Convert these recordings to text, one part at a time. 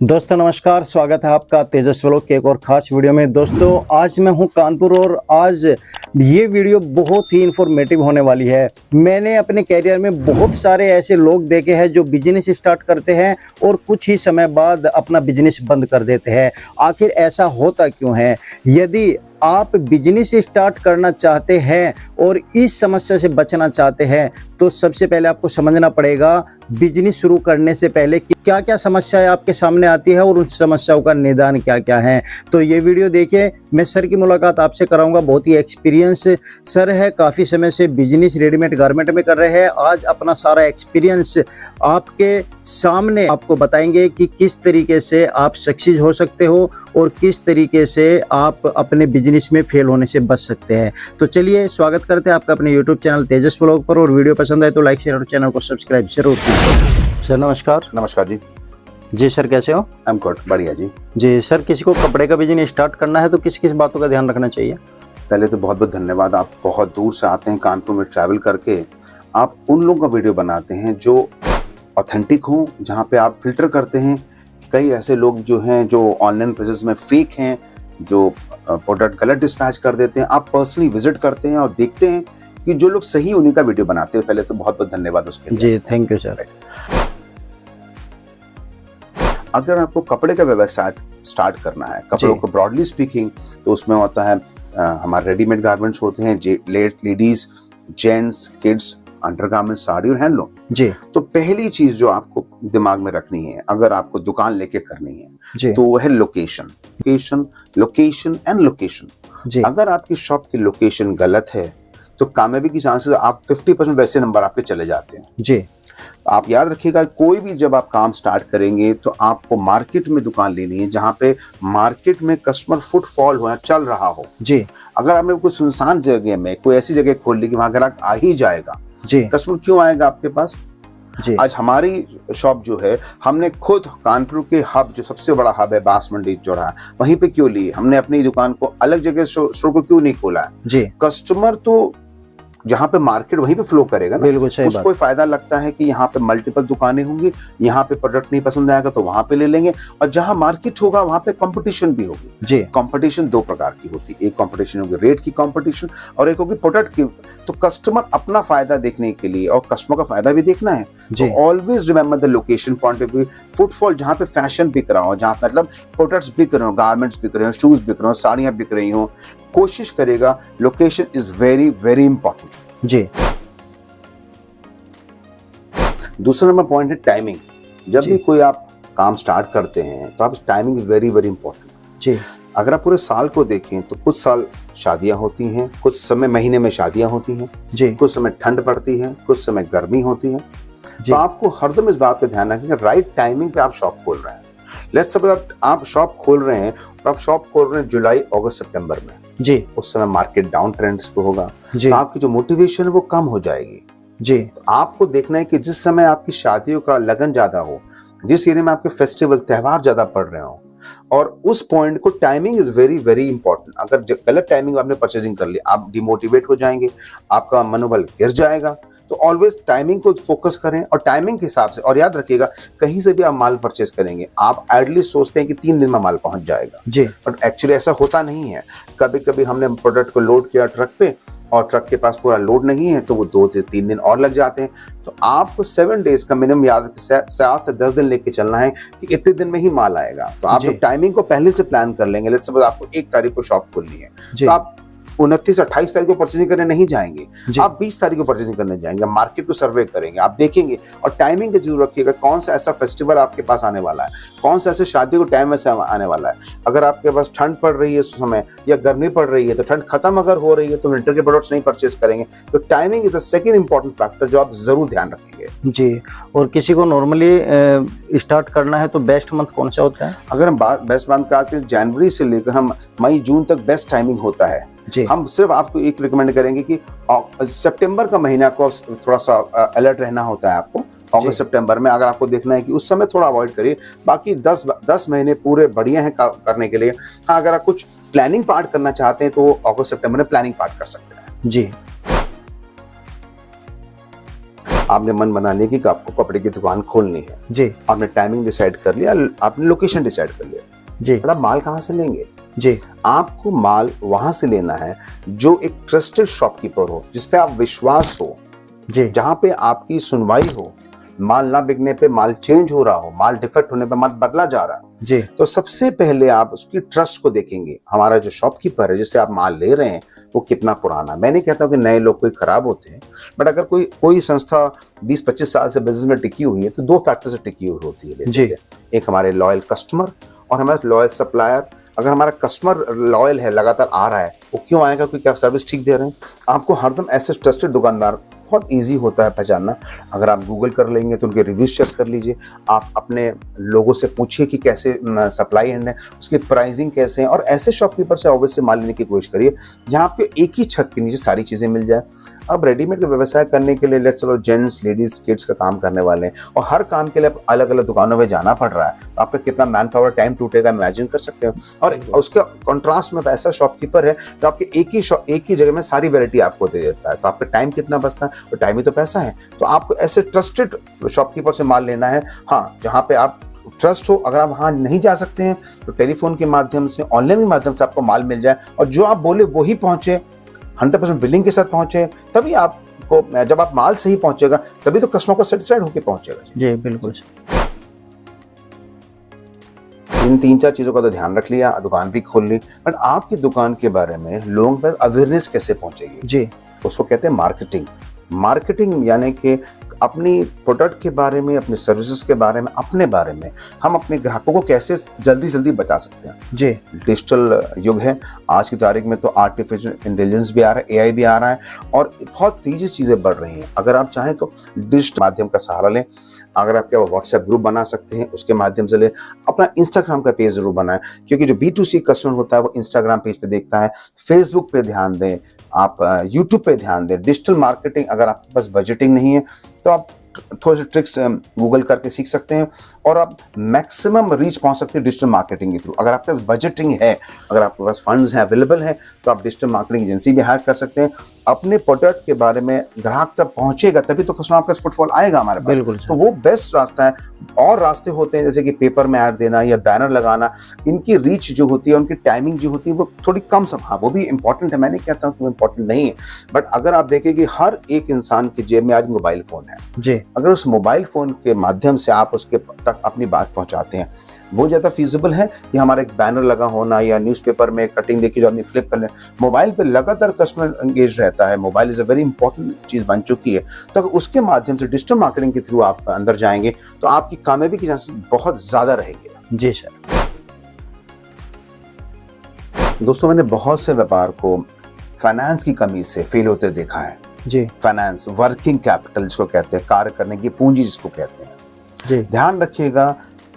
दोस्तों नमस्कार, स्वागत है आपका तेजस व्लॉग के एक और ख़ास वीडियो में। दोस्तों आज मैं हूं कानपुर और आज ये वीडियो बहुत ही इंफॉर्मेटिव होने वाली है। मैंने अपने कैरियर में बहुत सारे ऐसे लोग देखे हैं जो बिजनेस स्टार्ट करते हैं और कुछ ही समय बाद अपना बिजनेस बंद कर देते हैं। आखिर ऐसा होता क्यों है? यदि आप बिजनेस स्टार्ट करना चाहते हैं और इस समस्या से बचना चाहते हैं तो सबसे पहले आपको समझना पड़ेगा बिजनेस शुरू करने से पहले क्या क्या समस्याएं आपके सामने आती है और उन समस्याओं का निदान क्या क्या है। तो ये वीडियो देखिए। मैं सर की मुलाकात आपसे कराऊंगा। बहुत ही एक्सपीरियंस सर है, काफ़ी समय से बिजनेस रेडीमेड गारमेंट में कर रहे हैं। आज अपना सारा एक्सपीरियंस आपके सामने आपको बताएंगे कि किस तरीके से आप सक्सेस हो सकते हो और किस तरीके से आप अपने बिजनेस में फेल होने से बच सकते हैं। तो चलिए स्वागत करते हैं आपका अपने यूट्यूब चैनल तेजस व्लॉग पर। और वीडियो पसंद आए तो लाइक शेयर और चैनल को सब्सक्राइब जरूर कीजिए। सर नमस्कार। नमस्कार जी। जी सर, कैसे हो? आई एम गुड, बढ़िया जी। जी सर, किसी को कपड़े का बिजनेस स्टार्ट करना है तो किस किस बातों का ध्यान रखना चाहिए? पहले तो बहुत बहुत धन्यवाद। आप बहुत दूर से आते हैं कानपुर में ट्रैवल करके, आप उन लोगों का वीडियो बनाते हैं जो ऑथेंटिक हो, जहाँ पे आप फिल्टर करते हैं। कई ऐसे लोग जो हैं जो ऑनलाइन प्रोसेस में फेक हैं, जो प्रोडक्ट गलत डिस्पैच कर देते हैं। आप पर्सनली विजिट करते हैं और देखते हैं कि जो लोग सही उन्हीं का वीडियो बनाते हैं। पहले तो बहुत बहुत धन्यवाद उसके लिए। जी थैंक यू सर। अगर आपको कपड़े का व्यवसाय स्टार्ट करना है, कपड़ों को ब्रॉडली स्पीकिंग, तो उसमें होता है हमारे रेडीमेड गारमेंट्स होते हैं, ladies, gents, kids, undergarment, sari और हैंडलूम जी। तो पहली चीज जो आपको दिमाग में रखनी है अगर आपको दुकान लेके करनी है जी। तो वो है location, location, location and location जी। अगर आपकी शॉप की लोकेशन गलत है तो कामयाबी की चांसेस आप 50% वैसे नंबर आपके चले जाते हैं जी। आप याद रखिएगा, कोई भी जब आप काम स्टार्ट करेंगे तो आपको मार्केट में दुकान लेनी है जहां पे मार्केट में कस्टमर फुटफॉल हो, चल रहा हो जी। अगर आपने कोई सुनसान जगह में कोई ऐसी जगह खोल ली कि वहां ग्राहक आ ही जाएगा जी, कस्टमर क्यों आएगा आपके पास जी। आज हमारी शॉप जो है, हमने खुद कानपुर के हब, जो सबसे बड़ा हब है बांस मंडी चौराहा, वहीं पे क्यों ली? हमने अपनी दुकान को अलग जगह स्टोर को क्यों नहीं खोला है जी? कस्टमर तो जहाँ पे मार्केट वहीं पे फ्लो करेगा ना, बिल्कुल सही बात। उसको फायदा लगता है कि यहाँ पे मल्टीपल दुकानें होंगी, यहाँ पे प्रोडक्ट नहीं पसंद आएगा तो वहां पे ले लेंगे, और जहाँ मार्केट होगा वहां पे कंपटीशन भी होगी जी। कंपटीशन दो प्रकार की होती है, एक कंपटीशन होगी रेट की कंपटीशन और एक होगी प्रोडक्ट की। तो कस्टमर अपना फायदा देखने के लिए और कस्टमर का फायदा भी देखना है जी। Always remember the location point of view. Footfall जहाँ पे फैशन बिक रहा हो, जहाँ मतलब प्रोडक्ट्स बिक रहे हो, गारमेंट्स बिक रहे हो, शूज बिक रहे हो, साड़ियां बिक रही हो, कोशिश करेगा। Location is very very important जी। दूसरा नंबर पॉइंट है टाइमिंग। जब भी कोई आप काम स्टार्ट करते हैं तो आप timing is very very important जी। अगर आप पूरे साल को देखें तो कुछ साल शादियां होती हैं, कुछ समय महीने में शादियां होती हैं जी, कुछ समय ठंड पड़ती है, कुछ समय गर्मी होती है। तो आपको हरदम इस बात का ध्यान रखें कि राइट टाइमिंग पे आप शॉप खोल रहे हैं। लेट्स सपोज आप शॉप खोल रहे हैं और आप शॉप खोल रहे हैं जुलाई, अगस्त, सितंबर में जी। उस समय मार्केट डाउन ट्रेंड्स पे होगा जी। तो आपकी जो मोटिवेशन है वो कम हो जाएगी जी। तो आपको देखना है कि जिस समय आपकी शादियों का लगन ज्यादा हो, जिस एरिया में आपके फेस्टिवल त्योहार ज्यादा पड़ रहे हो, और उस पॉइंट को timing is very very important. अगर गलत टाइमिंग आपने परचेजिंग कर ली, आप डिमोटिवेट हो जाएंगे, आपका मनोबल गिर जाएगा। तो ऑलवेज टाइमिंग को फोकस करें और टाइमिंग के हिसाब से। और याद रखिएगा, कहीं से भी आप माल परचेज करेंगे, आप एटलीस्ट सोचते हैं कि 3 दिन में माल पहुंच जाएगा जी, बट एक्चुअली ऐसा होता नहीं है। कभी कभी हमने प्रोडक्ट को लोड किया ट्रक पे और ट्रक के पास पूरा लोड नहीं है तो वो 2 से 3 दिन और लग जाते हैं। तो आपको 7 डेज का मिनिमम याद 7 से 10 दिन लेके चलना है कि इतने दिन में ही माल आएगा। तो आप टाइमिंग को पहले से प्लान कर लेंगे। लेट्स सपोज आपको 1 तारीख को शॉप खोलनी है तो आप 29-28 तारीख को परचेजिंग करने नहीं जाएंगे, आप 20 तारीख को परचेजिंग करने जाएंगे। मार्केट को सर्वे करेंगे, आप देखेंगे और टाइमिंग का जरूर रखिएगा। कौन सा ऐसा फेस्टिवल आपके पास आने वाला है, कौन सा ऐसे शादी को टाइम में से आने वाला है। अगर आपके पास ठंड पड़ रही है उस समय या गर्मी पड़ रही है तो ठंड खत्म अगर हो रही है तो विंटर के प्रोडक्ट्स नहीं परचेज करेंगे। तो timing is the second important factor जो आप जरूर ध्यान रखेंगे जी। और किसी को नॉर्मली स्टार्ट करना है तो बेस्ट मंथ कौन सा होता है? अगर हम बेस्ट मंथ का आते हैं, जनवरी से लेकर हम मई जून तक बेस्ट टाइमिंग होता है जी। हम सिर्फ आपको एक रिकमेंड करेंगे कि सितंबर का महीना को थोड़ा सा अलर्ट रहना होता है आपको। अगस्त सितंबर में अगर आपको देखना है कि उस समय थोड़ा अवॉइड करिए। बाकी 10 महीने पूरे बढ़िया हैं करने के लिए। हाँ, अगर आप कुछ प्लानिंग पार्ट करना चाहते हैं तो अगस्त सितंबर में प्लानिंग पार्ट कर सकते हैं जी। आपने मन बना लिया कि आपको कपड़े की दुकान खोलनी है जी आपने टाइमिंग डिसाइड कर लिया आपने लोकेशन डिसाइड कर लिया जी पर आप माल कहाँ से लेंगे जी आपको माल वहां से लेना है जो एक ट्रस्टेड शॉपकीपर हो जिसपे आप विश्वास हो जी जहां पे आपकी सुनवाई हो माल ना बिकने पे माल चेंज हो रहा हो माल डिफेक्ट होने पे माल बदला जा रहा है जी तो सबसे पहले आप उसकी ट्रस्ट को देखेंगे हमारा जो शॉपकीपर है जिससे आप माल ले रहे हैं वो कितना पुराना है। मैं नहीं कहता हूं कि नए लोग कोई खराब होते हैं बट अगर कोई संस्था 20-25 साल से बिजनेस में टिकी हुई है तो दो फैक्टर से टिकी हुई होती है जी। एक हमारे लॉयल कस्टमर और हमारे लॉयल सप्लायर। अगर हमारा कस्टमर लॉयल है लगातार आ रहा है वो क्यों आएगा क्योंकि आप सर्विस ठीक दे रहे हैं। आपको हरदम ऐसे ट्रस्टेड दुकानदार बहुत इजी होता है पहचानना। अगर आप गूगल कर लेंगे तो उनके रिव्यूज चेक कर लीजिए आप अपने लोगों से पूछिए कि कैसे सप्लाई एंड है उसकी प्राइसिंग कैसे है और ऐसे शॉपकीपर से ऑब्वियसली माल लेने की कोशिश करिए जहां आपको एक ही छत के नीचे सारी चीजें मिल जाए। अब रेडीमेड का व्यवसाय करने के लिए लेट्स चलो जेंट्स लेडीज किड्स का काम करने वाले हैं और हर काम के लिए अलग अलग दुकानों में जाना पड़ रहा है तो आपका कितना मैन पावर टाइम टूटेगा इमेजिन कर सकते हो। और उसके कॉन्ट्रास्ट में ऐसा शॉपकीपर है तो आपके एक ही जगह में सारी वैरायटी आपको दे देता है तो आपका टाइम कितना बचता है तो टाइम ही तो पैसा है। तो आपको ऐसे ट्रस्टेड शॉपकीपर से माल लेना है हाँ जहाँ पे आप ट्रस्ट हो। अगर आप वहाँ नहीं जा सकते हैं तो टेलीफोन के माध्यम से ऑनलाइन के माध्यम से आपको माल मिल जाए और जो आप बोले वही पहुंचे 100% बिलिंग के साथ पहुंचे तभी आपको जब आप माल सही पहुंचेगा तभी तो कस्टमर को सेटिस्फाइड होकर पहुंचेगा। जी बिल्कुल। इन 3-4 चीजों का तो ध्यान रख लिया दुकान भी खोल ली बट आपकी दुकान के बारे में लोगों पर अवेयरनेस कैसे पहुंचेगी जी उसको कहते हैं मार्केटिंग। मार्केटिंग यानी कि अपनी प्रोडक्ट के बारे में अपने सर्विसेज के बारे में अपने बारे में हम अपने ग्राहकों को कैसे जल्दी जल्दी बता सकते हैं। जी डिजिटल युग है आज की तारीख में तो आर्टिफिशियल इंटेलिजेंस भी आ रहा है AI भी आ रहा है और बहुत तेजी से चीज़ें बढ़ रही हैं। अगर आप चाहें तो डिजिटल माध्यम का सहारा लें। अगर आप क्या व्हाट्सएप ग्रुप बना सकते हैं उसके माध्यम से ले अपना इंस्टाग्राम का पेज जरूर बनाएं क्योंकि जो B2C कस्टमर होता है वो इंस्टाग्राम पेज पे देखता है। फेसबुक पे ध्यान दें आप यूट्यूब पे ध्यान दें। डिजिटल मार्केटिंग अगर आपके पास बजटिंग नहीं है तो आप थोड़े से ट्रिक्स गूगल करके सीख सकते हैं और आप मैक्सिमम रीच पहुंच सकते हैं डिजिटल मार्केटिंग के थ्रू। अगर आपके पास बजटिंग है अगर आपके पास फंड्स हैं अवेलेबल हैं तो आप डिजिटल मार्केटिंग एजेंसी भी हायर कर सकते हैं। अपने प्रोडक्ट के बारे में ग्राहक तक पहुंचेगा तभी तो कस्टमर आपका फुटफॉल आएगा हमारे पास। बिल्कुल तो वो बेस्ट रास्ता है। और रास्ते होते हैं जैसे कि पेपर में ऐड देना या बैनर लगाना। इनकी रीच जो होती है उनकी टाइमिंग जो होती है वो थोड़ी कम सब हाँ वो भी इंपॉर्टेंट है। मैं नहीं कहता हूँ कि वो इंपॉर्टेंट नहीं है बट अगर आप देखें कि हर एक इंसान के जेब में आज मोबाइल फोन है जी अगर उस मोबाइल फोन के माध्यम से आप उसके तक अपनी बात पहुंचाते हैं वो ज़्यादा फीजिबल है या हमारा एक बैनर लगा होना या न्यूज़पेपर में कटिंग देखी जो आदमी फ्लिप कर ले। मोबाइल पे लगातार कस्टमर एंगेज रहता है। Mobile is a very important चीज़ बन चुकी है तो अगर उसके माध्यम से डिजिटल मार्केटिंग के थ्रू आप अंदर जाएंगे तो आपकी कामयाबी की चांसेस बहुत ज़्यादा रहेगी। जी सर। दोस्तों मैंने बहुत से व्यापार को फाइनेंस की कमी से फेल होते देखा है जी। फाइनेंस वर्किंग कैपिटल जिसको कहते हैं कार्य करने की पूंजी जिसको कहते हैं जी। ध्यान रखिएगा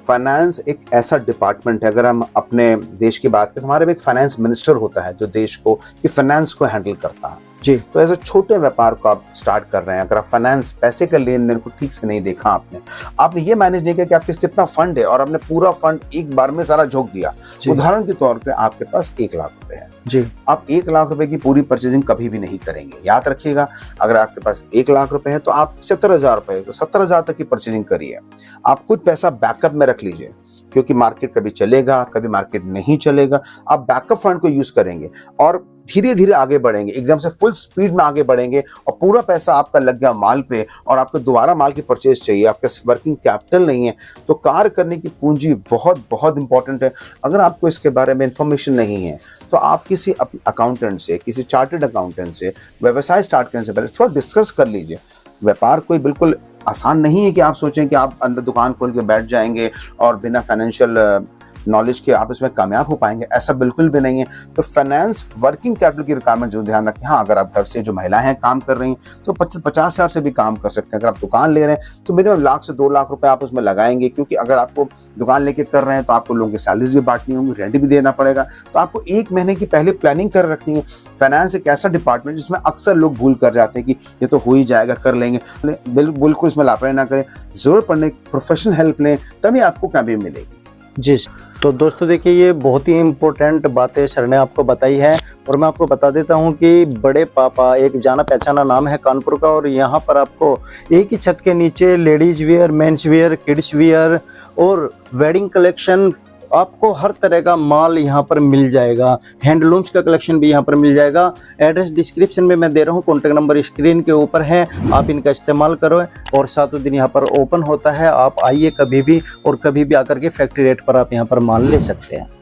फाइनेंस एक ऐसा डिपार्टमेंट है। अगर हम अपने देश की बात करें तो हमारे में एक फाइनेंस मिनिस्टर होता है जो देश को कि फाइनेंस को हैंडल करता है जी। तो ऐसे छोटे व्यापार को आप स्टार्ट कर रहे हैं अगर आप फाइनेंस पैसे का लेन देन को ठीक से नहीं देखा आपने ये मैनेज नहीं किया कि आपके कितना फंड है और आपने पूरा फंड एक बार में सारा झोंक दिया। उदाहरण के तौर पे आपके पास 1 लाख रुपए है जी। आप 1 लाख रुपए की पूरी परचेजिंग कभी भी नहीं करेंगे। याद रखिएगा अगर आपके पास 1 लाख रुपए है तो आप 70,000 रुपए तो 70,000 तक की परचेजिंग करिए। आप कुछ पैसा बैकअप में रख लीजिए क्योंकि मार्केट कभी चलेगा कभी मार्केट नहीं चलेगा। आप बैकअप फंड को यूज करेंगे और धीरे धीरे आगे बढ़ेंगे। एकदम से फुल स्पीड में आगे बढ़ेंगे और पूरा पैसा आपका लग गया माल पे और आपको दोबारा माल की परचेज चाहिए। आपके वर्किंग कैपिटल नहीं है तो कार्य करने की पूंजी बहुत बहुत इंपॉर्टेंट है। अगर आपको इसके बारे में इंफॉर्मेशन नहीं है तो आप किसी अकाउंटेंट से किसी चार्टर्ड अकाउंटेंट से व्यवसाय स्टार्ट करने से पहले थोड़ा डिस्कस कर लीजिए। व्यापार कोई बिल्कुल आसान नहीं है कि आप सोचें कि आप अंदर दुकान खोल के बैठ जाएंगे और बिना फाइनेंशियल नॉलेज के आप इसमें कामयाब हो पाएंगे, ऐसा बिल्कुल भी नहीं है। तो फाइनेंस वर्किंग कैपिटल की रिक्वायरमेंट जो ध्यान रखें। हाँ अगर आप घर से जो महिलाएं हैं काम कर रही हैं तो 50,000 से भी काम कर सकते हैं। अगर आप दुकान ले रहे हैं तो मिनिमम 1 लाख से 2 लाख रुपए आप उसमें लगाएंगे क्योंकि अगर आपको दुकान लेके कर रहे हैं तो आपको लोगों की सैलरीज भी बांटनी होंगी रेंट भी देना पड़ेगा। तो आपको 1 महीने की पहले प्लानिंग कर रखनी है। फाइनेंस एक ऐसा डिपार्टमेंट जिसमें अक्सर लोग भूल कर जाते हैं कि ये तो हो ही जाएगा कर लेंगे। बिल्कुल इसमें लापरवाही ना करें। जरूरत पड़ने प्रोफेशनल हेल्प लें तभी आपको कामयाबी मिलेगी। जी। तो दोस्तों देखिए ये बहुत ही इम्पोर्टेंट बातें सर ने आपको बताई है और मैं आपको बता देता हूँ कि बड़े पापा एक जाना पहचाना नाम है कानपुर का, और यहाँ पर आपको एक ही छत के नीचे ladies wear, men's wear, kids where और वेडिंग कलेक्शन, आपको हर तरह का माल यहाँ पर मिल जाएगा। हैंडलूम्स का कलेक्शन भी यहाँ पर मिल जाएगा। एड्रेस डिस्क्रिप्शन में मैं दे रहा हूँ, कॉन्टैक्ट नंबर स्क्रीन के ऊपर है, आप इनका इस्तेमाल करो। और 7 दिन यहाँ पर ओपन होता है, आप आइए कभी भी और कभी भी आकर के फैक्ट्री रेट पर आप यहाँ पर माल ले सकते हैं।